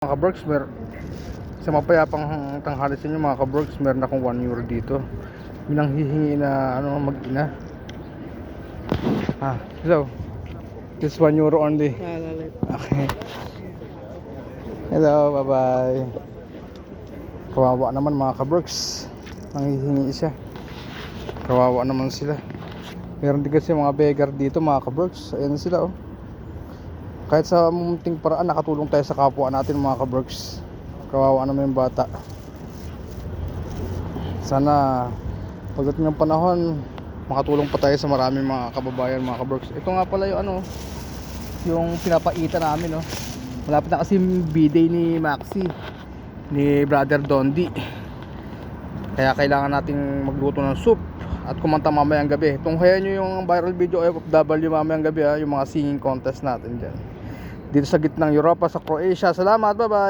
Mga kabrooks, sa mapayapang tanghali sa inyo mga kabrooks, meron akong 1 euro dito. Minanghihingi na mag-ina. Hello. This 1 euro only. Okay. Hello, bye bye. Kawawa naman mga kabrooks, nanghihingi siya. Kawawa naman sila. Meron din kasi mga beggar dito mga kabrooks. Ayan sila oh. Kahit sa munting paraan nakatulong tayo sa kapwa natin mga kabrooks. Kawawa naman yung bata. Sana pagdating ng panahon makatulong pa tayo sa maraming mga kababayan mga kabrooks. Ito nga pala yung yung pinapaita namin no. Malapit na kasi yung B-day ni Maxi, ni Brother Dondi. Kaya kailangan nating magluto ng soup at kumanta mamayang gabi. Tunghayan nyo yung viral video OFW mamayang gabi yung mga singing contest natin dyan dito sa gitnang Europa, sa Croatia. Salamat, bye bye.